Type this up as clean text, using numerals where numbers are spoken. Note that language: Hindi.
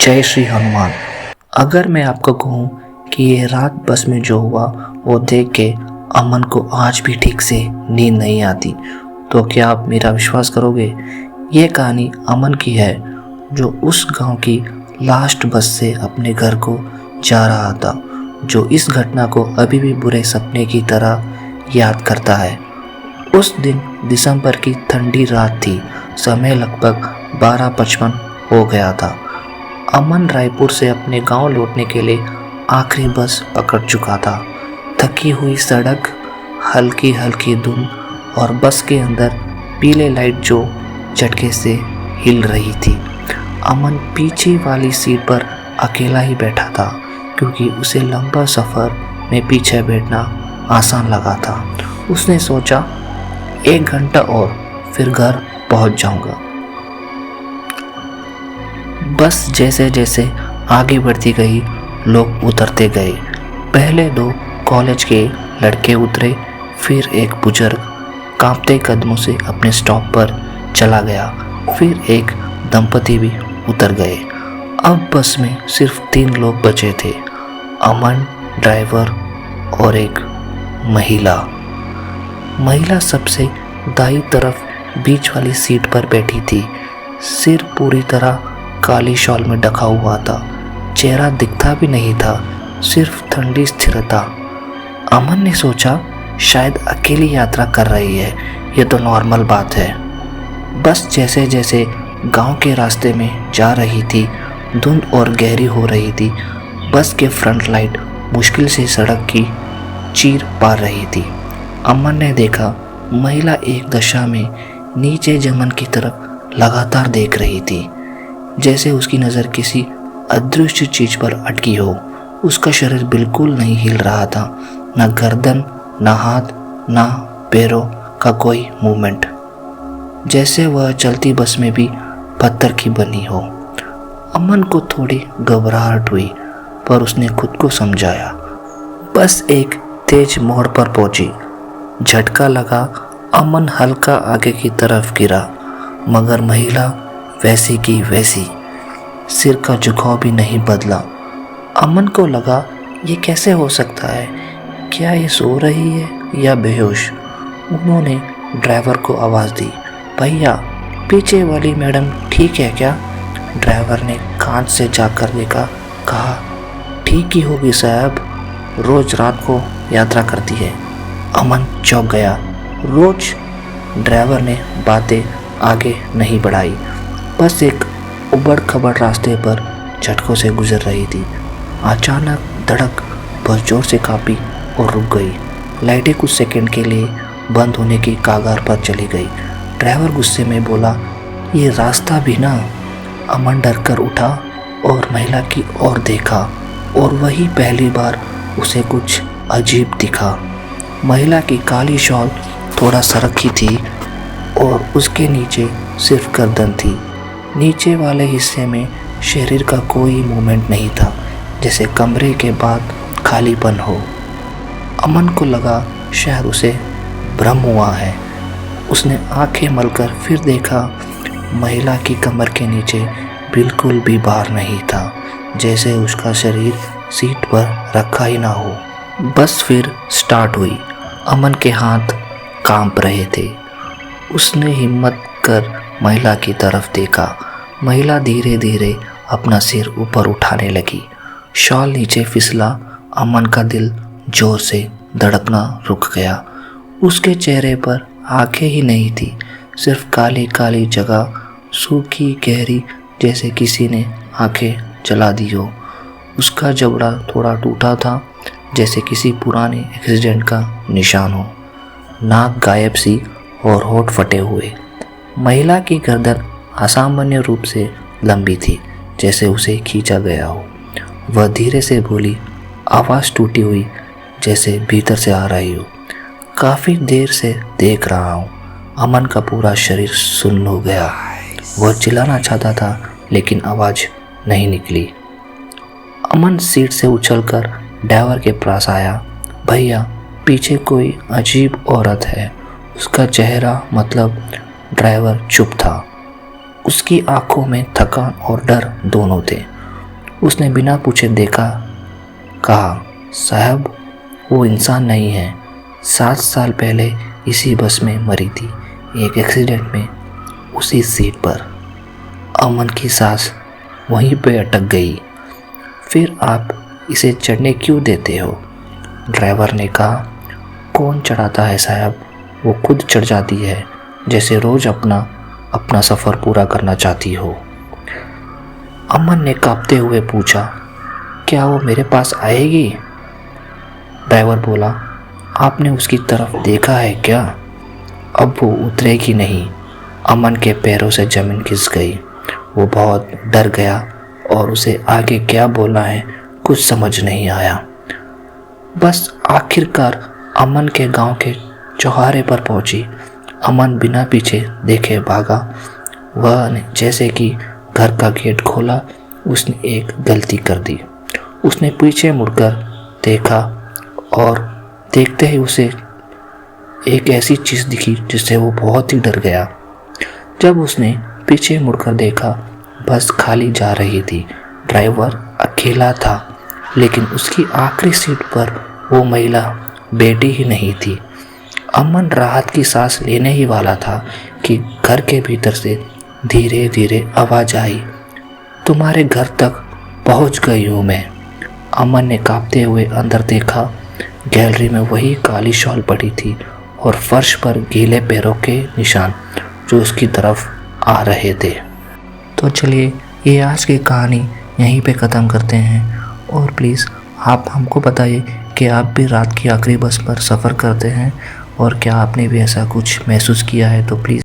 जय श्री हनुमान। अगर मैं आपको कहूँ कि ये रात बस में जो हुआ वो देख के अमन को आज भी ठीक से नींद नहीं आती, तो क्या आप मेरा विश्वास करोगे? ये कहानी अमन की है, जो उस गांव की लास्ट बस से अपने घर को जा रहा था, जो इस घटना को अभी भी बुरे सपने की तरह याद करता है। उस दिन दिसंबर की ठंडी रात थी। समय लगभग 12:55 हो गया था। अमन रायपुर से अपने गांव लौटने के लिए आखिरी बस पकड़ चुका था। थकी हुई सड़क, हल्की हल्की धुंध और बस के अंदर पीले लाइट जो झटके से हिल रही थी। अमन पीछे वाली सीट पर अकेला ही बैठा था, क्योंकि उसे लंबा सफ़र में पीछे बैठना आसान लगा था। उसने सोचा 1 घंटा और फिर घर पहुंच जाऊंगा। बस जैसे जैसे आगे बढ़ती गई, लोग उतरते गए। पहले 2 कॉलेज के लड़के उतरे, फिर एक बुजुर्ग कांपते कदमों से अपने स्टॉप पर चला गया, फिर एक दंपति भी उतर गए। अब बस में सिर्फ 3 लोग बचे थे, अमन, ड्राइवर और एक महिला। महिला सबसे दाईं तरफ बीच वाली सीट पर बैठी थी। सिर पूरी तरह काली शॉल में ढका हुआ था, चेहरा दिखता भी नहीं था, सिर्फ ठंडी स्थिरता। अमन ने सोचा शायद अकेली यात्रा कर रही है, ये तो नॉर्मल बात है। बस जैसे जैसे गांव के रास्ते में जा रही थी, धुंध और गहरी हो रही थी। बस के फ्रंट लाइट मुश्किल से सड़क की चीर पार रही थी। अमन ने देखा महिला एक दशा में नीचे जमीन की तरफ लगातार देख रही थी, जैसे उसकी नज़र किसी अदृश्य चीज़ पर अटकी हो। उसका शरीर बिल्कुल नहीं हिल रहा था, न गर्दन, न हाथ, न पैरों का कोई मूवमेंट, जैसे वह चलती बस में भी पत्थर की बनी हो। अमन को थोड़ी घबराहट हुई, पर उसने खुद को समझाया। बस एक तेज मोड़ पर पहुंची, झटका लगा, अमन हल्का आगे की तरफ गिरा, मगर महिला वैसी की वैसी, सिर का झुकाव भी नहीं बदला। अमन को लगा ये कैसे हो सकता है, क्या ये सो रही है या बेहोश? उन्होंने ड्राइवर को आवाज़ दी, भैया पीछे वाली मैडम ठीक है क्या? ड्राइवर ने कांच से जाकर देखा, कहा ठीक ही होगी साहब, रोज़ रात को यात्रा करती है। अमन चौंक गया। रोज? ड्राइवर ने बातें आगे नहीं बढ़ाई। बस एक उबड़ खबड़ रास्ते पर झटकों से गुजर रही थी। अचानक धड़क बहुत जोर से कांपी और रुक गई। लाइटें कुछ सेकंड के लिए बंद होने की कगार पर चली गई। ड्राइवर गुस्से में बोला, ये रास्ता भी ना। अमन डर कर उठा और महिला की ओर देखा, और वही पहली बार उसे कुछ अजीब दिखा। महिला की काली शॉल थोड़ा सरकी थी और उसके नीचे सिर्फ गर्दन थी। नीचे वाले हिस्से में शरीर का कोई मूवमेंट नहीं था, जैसे कमरे के बाद खालीपन हो। अमन को लगा शायद उसे भ्रम हुआ है। उसने आंखें मलकर फिर देखा, महिला की कमर के नीचे बिल्कुल भी भार नहीं था, जैसे उसका शरीर सीट पर रखा ही ना हो। बस फिर स्टार्ट हुई। अमन के हाथ कांप रहे थे। उसने हिम्मत कर महिला की तरफ देखा। महिला धीरे धीरे अपना सिर ऊपर उठाने लगी। शॉल नीचे फिसला। अमन का दिल जोर से धड़कना रुक गया। उसके चेहरे पर आंखें ही नहीं थी, सिर्फ काली काली जगह, सूखी गहरी, जैसे किसी ने आंखें जला दी हो। उसका जबड़ा थोड़ा टूटा था, जैसे किसी पुराने एक्सीडेंट का निशान हो। नाक गायब सी और होठ फटे हुए। महिला की गर्दन असामान्य रूप से लंबी थी, जैसे उसे खींचा गया हो। वह धीरे से बोली, आवाज़ टूटी हुई, जैसे भीतर से आ रही हो, काफ़ी देर से देख रहा हूँ। अमन का पूरा शरीर सुन्न हो गया। वह चिल्लाना चाहता था, लेकिन आवाज़ नहीं निकली। अमन सीट से उछलकर ड्राइवर के पास आया, भैया पीछे कोई अजीब औरत है। उसका चेहरा ड्राइवर चुप था। उसकी आंखों में थकान और डर दोनों थे। उसने बिना पूछे देखा, कहा, साहब वो इंसान नहीं है, 7 साल पहले इसी बस में मरी थी, एक एक्सीडेंट में, उसी सीट पर। अमन की सांस वहीं पे अटक गई। फिर आप इसे चढ़ने क्यों देते हो? ड्राइवर ने कहा, कौन चढ़ाता है साहब, वो खुद चढ़ जाती है, जैसे रोज़ अपना सफ़र पूरा करना चाहती हो। अमन ने कांपते हुए पूछा, क्या वो मेरे पास आएगी? ड्राइवर बोला, आपने उसकी तरफ देखा है क्या? अब वो उतरेगी नहीं। अमन के पैरों से ज़मीन खिस गई। वो बहुत डर गया और उसे आगे क्या बोलना है कुछ समझ नहीं आया। बस आखिरकार अमन के गांव के चौराहे पर पहुंची। अमन बिना पीछे देखे भागा। वह जैसे कि घर का गेट खोला, उसने एक गलती कर दी। उसने पीछे मुड़कर देखा और देखते ही उसे एक ऐसी चीज़ दिखी जिससे वो बहुत ही डर गया। जब उसने पीछे मुड़कर देखा, बस खाली जा रही थी। ड्राइवर अकेला था, लेकिन उसकी आखिरी सीट पर वो महिला बैठी ही नहीं थी। अमन राहत की सांस लेने ही वाला था कि घर के भीतर से धीरे धीरे आवाज़ आई, तुम्हारे घर तक पहुंच गई हूँ मैं। अमन ने कांपते हुए अंदर देखा। गैलरी में वही काली शॉल पड़ी थी और फर्श पर गीले पैरों के निशान जो उसकी तरफ आ रहे थे। तो चलिए ये आज की कहानी यहीं पे ख़त्म करते हैं। और प्लीज़ आप हमको बताइए कि आप भी रात की आखिरी बस पर सफ़र करते हैं और क्या आपने भी ऐसा कुछ महसूस किया है, तो प्लीज़